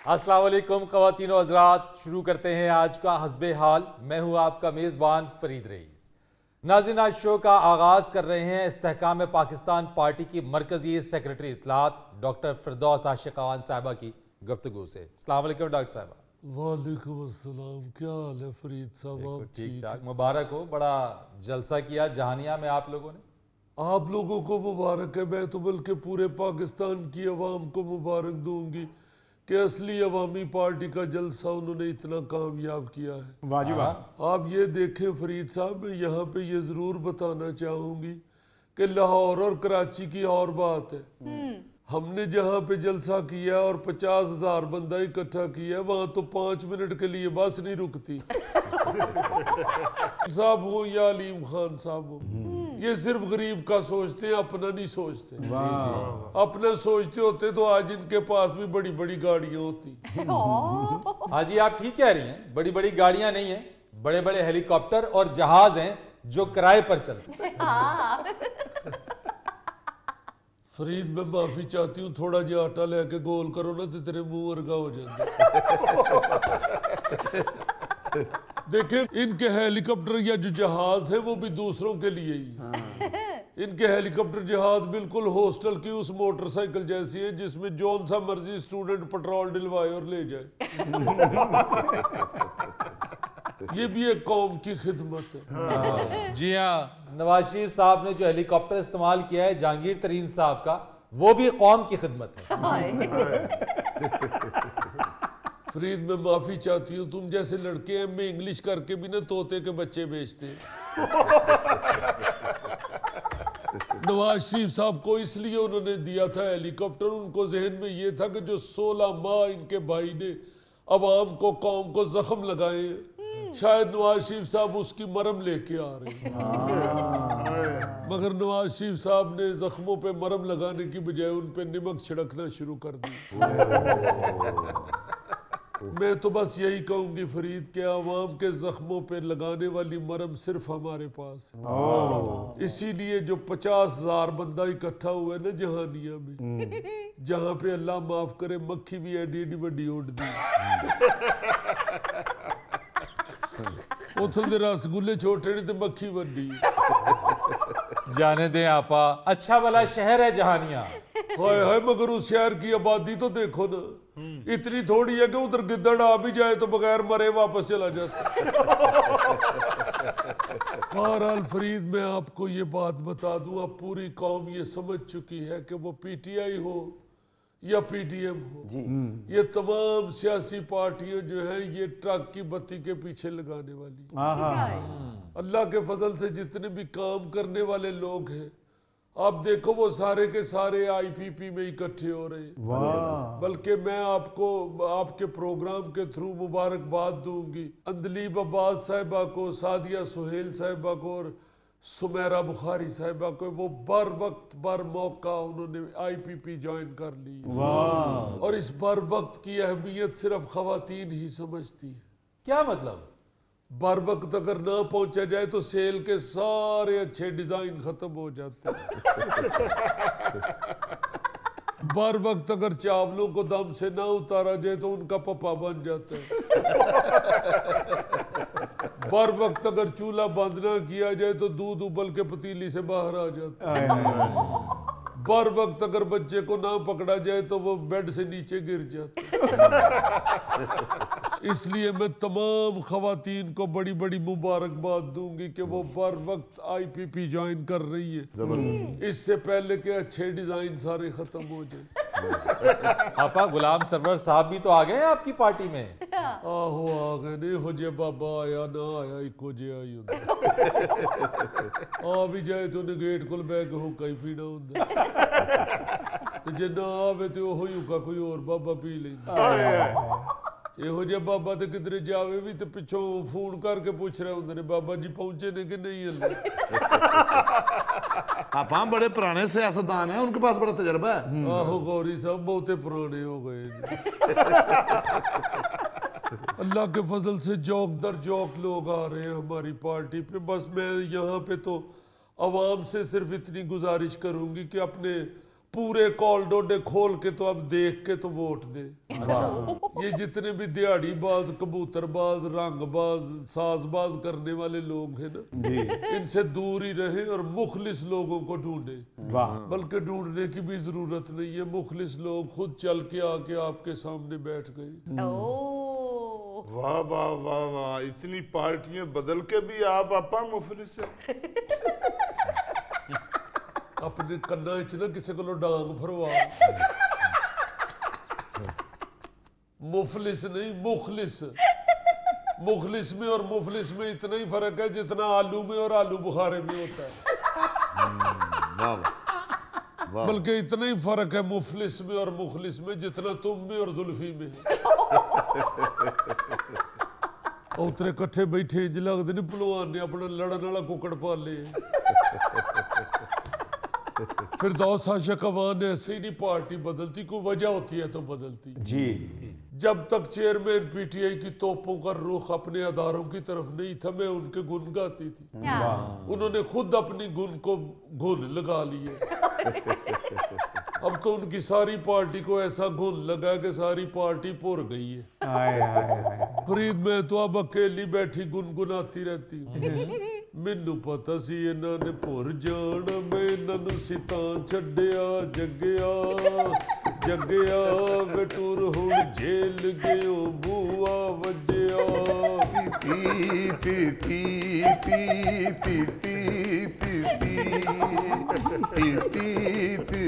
अस्सलाम वालेकुम ख़वातीन और हज़रात, शुरू करते हैं आज का हस्बे हाल। मैं हूं आपका मेज़बान फरीद रईस। नाज़रीन, आज शो का आगाज़ कर रहे हैं इस्तेहकाम पाकिस्तान पार्टी की मरकज़ी सेक्रेटरी इत्तलात डॉक्टर फिरदौस आशिक़ान साहिबा की गुफ्तगू से। अस्सलाम वालेकुम डॉक्टर साहिबा। वालेकुम अस्सलाम। क्या हाल है फरीद साहब? आप ठीक ठाक, मुबारक हो। बड़ा जलसा किया जहानिया में आप लोगों ने। आप लोगों को मुबारक है। मैं तो बल्कि पूरे पाकिस्तान की अवाम को मुबारक दूंगी कि असली अवामी पार्टी का जलसा उन्होंने इतना कामयाब किया है। वाह जी वाह। आप ये देखें फरीद साहब, मैं यहाँ पे ये ज़रूर बताना चाहूँगी कि लाहौर और कराची की और बात है। हमने जहाँ पे जलसा किया और 50,000 बंदा इकट्ठा किया, वहाँ तो 5 मिनट के लिए बस नहीं रुकती। साहब हो या अलीम खान साहब हो, ये सिर्फ गरीब का सोचते हैं, अपना नहीं सोचते। अपना सोचते होते तो आज इनके पास भी बड़ी बड़ी गाड़ियां होती। हाँ जी, आप ठीक कह रही हैं। बड़ी बड़ी गाड़ियां नहीं हैं, बड़े बड़े हेलीकॉप्टर और जहाज हैं जो किराए पर चलते हैं। फरीद, मैं माफी चाहती हूँ, थोड़ा जिहा आटा लेके गोल करो ना तो तेरे मुंह वर्गा हो जाता। देखिए, इनके हेलीकॉप्टर या जो जहाज है वो भी दूसरों के लिए ही। इनके हेलीकॉप्टर जहाज बिल्कुल हॉस्टल की उस मोटरसाइकिल जैसी है जिसमें जौन सा मर्जी स्टूडेंट पेट्रोल डलवाए और ले जाए। ये भी एक कौम की खिदमत है। जी हाँ, नवाज शरीफ साहब ने जो हेलीकॉप्टर इस्तेमाल किया है जहांगीर तरीन साहब का, वो भी कौम की खिदमत है। फरीद, मैं माफी चाहती हूँ, तुम जैसे लड़के हैं में इंग्लिश करके भी ना तोते के बच्चे बेचते हैं। नवाज शरीफ साहब को इसलिए उन्होंने दिया था हेलीकॉप्टर, उनको जहन में ये था कि जो 16 माह इनके भाई ने अवाम को, कौम को जख्म लगाए, शायद नवाज शरीफ साहब उसकी मरहम लेके आ रहे हैं। मगर नवाज शरीफ साहब ने जख्मों पे मरहम लगाने की बजाय उन पे नमक छिड़कना शुरू कर दी। मैं तो बस यही कहूंगी फरीद के अवाम के जख्मों पे लगाने वाली मरहम सिर्फ हमारे पास है। इसीलिए जो 50,000 बंदा इकट्ठा हुआ है ना जहानिया में, जहाँ पे अल्लाह माफ करे मक्खी भी एडी एडी वड्डी उड़ दी, उथल दे रसगुल्ले छोटे ने तो मक्खी वड्डी। जाने दें आपा, अच्छा भला शहर है जहानिया। हाय हाय, मगर उस शहर की आबादी तो देखो ना, इतनी थोड़ी है कि उधर गिद्दड़ आ भी जाए तो बगैर मरे वापस चला जाता। बहरहाल फरीद, मैं आपको ये बात बता दूं, अब पूरी कौम ये समझ चुकी है कि वो पीटीआई हो या पीडीएम हो, ये तमाम सियासी पार्टियां जो हैं ये ट्रक की बत्ती के पीछे लगाने वाली। अल्लाह के फजल से जितने भी काम करने वाले लोग हैं, आप देखो वो सारे के सारे आईपीपी में इकट्ठे हो रहे हैं। बल्कि मैं आपको आपके प्रोग्राम के थ्रू मुबारकबाद दूंगी अंदलीब अब्बास साहिबा को, सादिया सुहेल साहिबा को और सुमेरा बुखारी साहिबा को। वो बर वक्त बर मौका उन्होंने आईपीपी ज्वाइन कर ली। और इस बर वक्त की अहमियत सिर्फ खवातीन ही समझती है। क्या मतलब? बर वक्त अगर ना पहुंचा जाए तो सेल के सारे अच्छे डिजाइन खत्म हो जाते हैं। बर वक्त अगर चावलों को दम से ना उतारा जाए तो उनका पप्पा बन जाता है। बर वक्त अगर चूल्हा बंद ना किया जाए तो दूध उबल के पतीली से बाहर आ जाता है। बर वक्त अगर बच्चे को ना पकड़ा जाए तो वो बेड से नीचे गिर जाता है। इसलिए मैं तमाम खवातीन को बड़ी बड़ी मुबारकबाद दूंगी कि वो बर वक्त आईपीपी ज्वाइन कर रही है, इससे पहले के अच्छे डिजाइन सारे खत्म हो जाए। आपा गुलाम सरवर साहब भी तो आ गए हैं आपकी पार्टी में। आहो आ गए ने, हो जे बाबा आया ना आया इको जे आई होंदा। आ भी जाए तो ने गेट कोल बैग हुक्का ही पीना होंदा, ते जे ना आवे ते ओहो ही हुक्का कोई और बाबा पी लैंदा। ਇਹੋ ਜਿਹਾ ਬਾਬਾ ਤੇ ਕਿਧਰੇ ਜਾਵੇ ਵੀ ਤੇ ਪਿੱਛੋਂ ਫੋਨ ਕਰਕੇ ਪੁੱਛ ਰਹੇ ਹੁੰਦੇ ਨੇ, ਬਾਬਾ ਜੀ ਪਹੁੰचे ने कि नहीं हले। आप हम बड़े पुराने सियासतदान हैं, उनके पास बड़ा तजर्बा है। आहो गौरी साहब बहुते पुराने हो गए। अल्लाह के फजल से जौक दर जौक लोग आ रहे हैं हमारी पार्टी पे। बस मैं यहाँ पे तो अवाम से सिर्फ इतनी गुजारिश करूँगी कि अपने पूरे कॉल डोडे खोल के तो अब देख के तो वोट दे। ये जितने भी दिहाड़ीबाज, कबूतरबाज, रंगबाज, साजबाज करने वाले लोग हैं ना, इनसे दूर ही रहे और मुखलिस लोगों को ढूंढे। बल्कि ढूंढने की भी जरूरत नहीं है, मुखलिस लोग खुद चल के आके आपके सामने बैठ गए। वाह वाह वाह वाह, इतनी पार्टियां बदल के भी आप आपा मुफलिस है। अपने कन्ना च ना किसी को डांग भरवा। मुफलिस नहीं, मुखलिस। मुखलिस में और मुफलिस में इतना ही फर्क है जितना आलू में और आलू बुखारे में होता है। बल्कि इतना ही फर्क है मुफलिस में और मुखलिस में जितना तुम में और जुल्फी में है। उतरे कट्ठे बैठे इंज लगते नहीं पहलवान ने अपना लड़न वाला कुकड़ पाले। फिर दौसा शकवान ऐसे ही नहीं पार्टी बदलती, कोई वजह होती है तो बदलती जी। जब तक चेयरमैन पीटीआई की तोपों का रुख अपने अदारों की तरफ नहीं था, मैं उनके गुण गाती थी। उन्होंने खुद अपनी गुण को गुण लगा लिए। अब तो उनकी सारी पार्टी को ऐसा गुण लगा कि सारी पार्टी पुर गई है। फरीद में तो अब अकेली बैठी गुनगुनाती रहती हूँ। मैनू पता सी इन्हां ने भुर जाना, मैं इन्हां नू सितां छड्डिया जग्गिया जग्गिया वे टुर हुण जेल गयो बूआ वज्जिया। ती ती ती ती ती ती ती ती ती ती ती